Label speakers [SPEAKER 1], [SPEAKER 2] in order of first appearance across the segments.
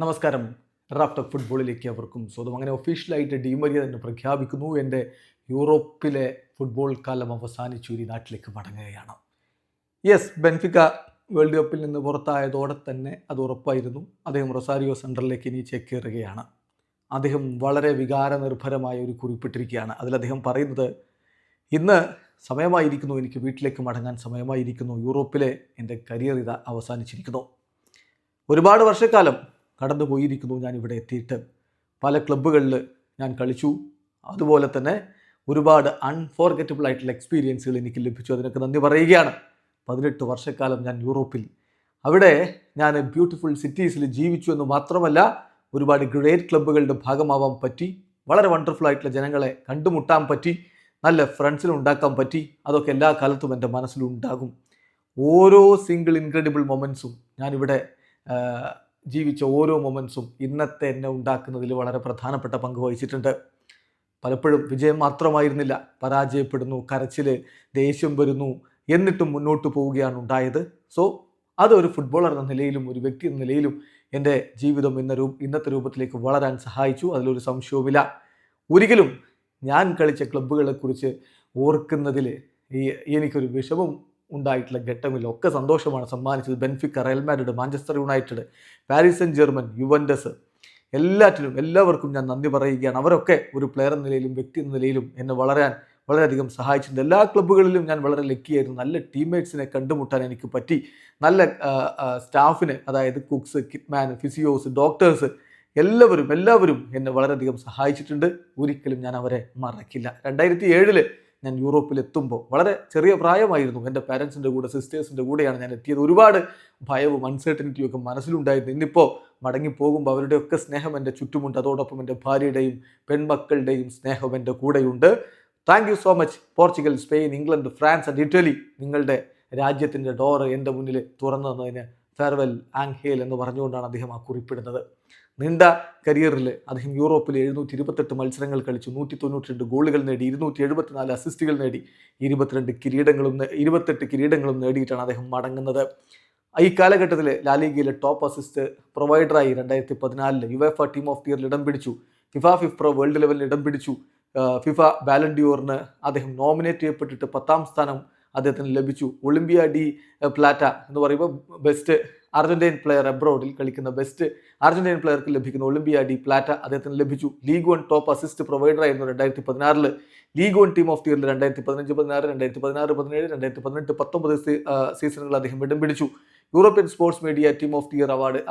[SPEAKER 1] നമസ്കാരം. Raft of ഫുട്ബോളിലേക്ക് അവർക്കും സ്വന്തം. അങ്ങനെ ഒഫീഷ്യലായിട്ട് ഡി മരിയ തന്നെ പ്രഖ്യാപിക്കുന്നു, എൻ്റെ യൂറോപ്പിലെ ഫുട്ബോൾ കാലം അവസാനിച്ചു, ഇനി നാട്ടിലേക്ക് മടങ്ങുകയാണ്. യെസ്, ബെൻഫിക്ക വേൾഡ് കപ്പിൽ നിന്ന് പുറത്തായതോടെ തന്നെ അത് ഉറപ്പായിരുന്നു. അദ്ദേഹം റൊസാരിയോ സെൻട്രലിലേക്ക് ഇനി ചേക്കേറുകയാണ്. അദ്ദേഹം വളരെ വികാരനിർഭരമായ ഒരു കുറിപ്പിട്ടിരിക്കുകയാണ്. അതിൽ അദ്ദേഹം പറയുന്നത്, ഇന്ന് സമയമായിരിക്കുന്നു, എനിക്ക് വീട്ടിലേക്ക് മടങ്ങാൻ സമയമായിരിക്കുന്നു, യൂറോപ്പിലെ എൻ്റെ കരിയർ ഇതാ അവസാനിച്ചിരിക്കുന്നു. ഒരുപാട് വർഷക്കാലം കടന്നു പോയിരിക്കുന്നു ഞാൻ ഇവിടെ എത്തിയിട്ട്. പല ക്ലബ്ബുകളിൽ ഞാൻ കളിച്ചു. അതുപോലെ തന്നെ ഒരുപാട് അൺഫോർഗറ്റബിൾ ആയിട്ടുള്ള എക്സ്പീരിയൻസുകൾ എനിക്ക് ലഭിച്ചു. അതിനൊക്കെ നന്ദി പറയുകയാണ്. 18 വർഷക്കാലം ഞാൻ യൂറോപ്പിൽ, അവിടെ ഞാൻ ബ്യൂട്ടിഫുൾ സിറ്റീസിൽ ജീവിച്ചു എന്ന് മാത്രമല്ല, ഒരുപാട് ഗ്രേറ്റ് ക്ലബ്ബുകളുടെ ഭാഗമാവാൻ പറ്റി, വളരെ വണ്ടർഫുൾ ആയിട്ടുള്ള ജനങ്ങളെ കണ്ടുമുട്ടാൻ പറ്റി, നല്ല ഫ്രണ്ട്സിനെ ഉണ്ടാക്കാൻ പറ്റി. അതൊക്കെ എല്ലാ കാലത്തും എൻ്റെ മനസ്സിലുണ്ടാകും. ഓരോ സിംഗിൾ ഇൻക്രെഡിബിൾ മൊമെൻറ്റ്സും, ഞാനിവിടെ ജീവിച്ച ഓരോ മൊമെൻറ്റ്സും ഇന്നത്തെ എന്നെ ഉണ്ടാക്കുന്നതിൽ വളരെ പ്രധാനപ്പെട്ട പങ്ക് വഹിച്ചിട്ടുണ്ട്. പലപ്പോഴും വിജയം മാത്രമായിരുന്നില്ല, പരാജയപ്പെടുന്നു, കരച്ചിൽ, ദേഷ്യം വരുന്നു, എന്നിട്ടും മുന്നോട്ട് പോവുകയാണ് ഉണ്ടായത്. സോ അതൊരു ഫുട്ബോളർ എന്ന നിലയിലും ഒരു വ്യക്തി എന്ന നിലയിലും എൻ്റെ ജീവിതം ഇന്നത്തെ രൂപത്തിലേക്ക് വളരാൻ സഹായിച്ചു. അതിലൊരു സംശയവുമില്ല. ഒരിക്കലും ഞാൻ കളിച്ച ക്ലബ്ബുകളെക്കുറിച്ച് ഓർക്കുന്നതിൽ എനിക്കൊരു വിഷമം ഉണ്ടായിട്ടുള്ള ഘട്ടമില്ല. ഒക്കെ സന്തോഷമാണ് സമ്മാനിച്ചത്. Benfica, Real Madrid, Manchester United, Paris saint German, Juventus, എല്ലാവർക്കും ഞാൻ നന്ദി പറയുകയാണ്. അവരൊക്കെ ഒരു പ്ലെയർ എന്ന നിലയിലും വ്യക്തി എന്ന നിലയിലും എന്നെ വളരെയധികം സഹായിച്ചിട്ടുണ്ട്. എല്ലാ ക്ലബ്ബുകളിലും ഞാൻ വളരെ ലക്കിയായിരുന്നു. നല്ല ടീംമേറ്റ്സിനെ കണ്ടുമുട്ടാൻ എനിക്ക് പറ്റി. നല്ല സ്റ്റാഫിന്, അതായത് കുക്സ്, കിറ്റ്മാൻ, ഫിസിയോസ്, ഡോക്ടേഴ്സ്, എല്ലാവരും എന്നെ വളരെയധികം സഹായിച്ചിട്ടുണ്ട്. ഒരിക്കലും ഞാൻ അവരെ മറക്കില്ല. 2007 ഞാൻ യൂറോപ്പിലെത്തുമ്പോൾ വളരെ ചെറിയ പ്രായമായിരുന്നു. എൻ്റെ പാരൻസിൻ്റെ കൂടെ, സിസ്റ്റേഴ്സിൻ്റെ കൂടെയാണ് ഞാൻ എത്തിയത്. ഒരുപാട് ഭയവും അൺസർട്ടനിറ്റിയും ഒക്കെ മനസ്സിലുണ്ടായിരുന്നു. ഇന്നിപ്പോൾ മടങ്ങിപ്പോകുമ്പോൾ അവരുടെയൊക്കെ സ്നേഹം എൻ്റെ ചുറ്റുമുണ്ട്. അതോടൊപ്പം എൻ്റെ ഭാര്യയുടെയും പെൺമക്കളുടെയും സ്നേഹം എൻ്റെ കൂടെയുണ്ട്. Thank you so much. Portugal, Spain, England, France and Italy, നിങ്ങളുടെ രാജ്യത്തിൻ്റെ ഡോറ് എൻ്റെ മുന്നിൽ തുറന്നു തന്നതിന് ഫെയർവെൽ ആംഹേൽ എന്ന് പറഞ്ഞുകൊണ്ടാണ് അദ്ദേഹം ആ കുറിപ്പിടുന്നത്. നീണ്ട കരിയറിൽ അദ്ദേഹം യൂറോപ്പിൽ 728 മത്സരങ്ങൾ കളിച്ചു, 192 ഗോളുകൾ നേടി, 274 അസിസ്റ്റുകൾ നേടി, 28 കിരീടങ്ങളും നേടിയിട്ടാണ് അദ്ദേഹം മടങ്ങുന്നത്. ഈ കാലഘട്ടത്തിൽ ലാലിഗയിലെ ടോപ്പ് അസിസ്റ്റ് പ്രൊവൈഡറായി 2014 യുവേഫ ടീം ഓഫ് ദി ഇയറിൽ ഇടം പിടിച്ചു. ഫിഫ ഫിഫ്പ്രോ വേൾഡ് ലെവലിൽ ഇടം പിടിച്ചു. ഫിഫ ബാലൻ ഡിയോറിന് അദ്ദേഹം നോമിനേറ്റ് ചെയ്യപ്പെട്ടിട്ട് 10ാം സ്ഥാനം അദ്ദേഹത്തിന് ലഭിച്ചു. ഒളിമ്പിയ ഡി പ്ലാറ്റ എന്ന് പറയുമ്പോൾ ബെസ്റ്റ് അർജന്റീൻ പ്ലെയർ, അബ്രോഡിൽ കളിക്കുന്ന ബെസ്റ്റ് അർജന്റീൻ പ്ലെയർക്ക് ലഭിക്കുന്ന ഒളിമ്പിയ ഡി പ്ലാറ്റ അദ്ദേഹത്തിന് ലഭിച്ചു. ലീഗ് 1 ടോപ്പ് അസിസ്റ്റ് പ്രൊവൈഡർ ആയിരുന്നു 2016. ലീഗ് 1 ടീം ഓഫ് ദി ഇയറിൽ 2015-16, 2016-17, 2018-19 സീസണുകളിൽ അദ്ദേഹം ഇടം പിടിച്ചു. European sports media team of the year award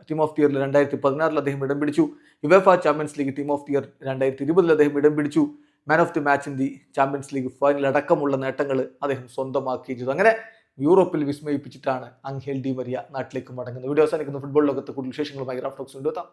[SPEAKER 1] team of the ഇയറിൽ 2016 അദ്ദേഹം ഇടം പിടിച്ചു. UEFA champions league team of the year 2020 അദ്ദേഹം ഇടം പിടിച്ചു. Man of the match in the champions league final അടക്കമുള്ള നേട്ടങ്ങൾ അദ്ദേഹം സ്വന്തമാക്കി ചെയ്തു. അങ്ങനെ യൂറോപ്പിൽ വിസ്മയിപ്പിച്ചിട്ടാണ് ആംഹേൽ ഡി മരിയ നാട്ടിലേക്ക് മടങ്ങുന്നത്. വീഡിയോ അവസാനിക്കുന്ന ഫുട്ബോൾ ലോകത്ത് കൂടുതൽ വിശേഷങ്ങളുമായി റാഫ്റ്റ് ടോക്സ് കൊണ്ടുവെത്താം.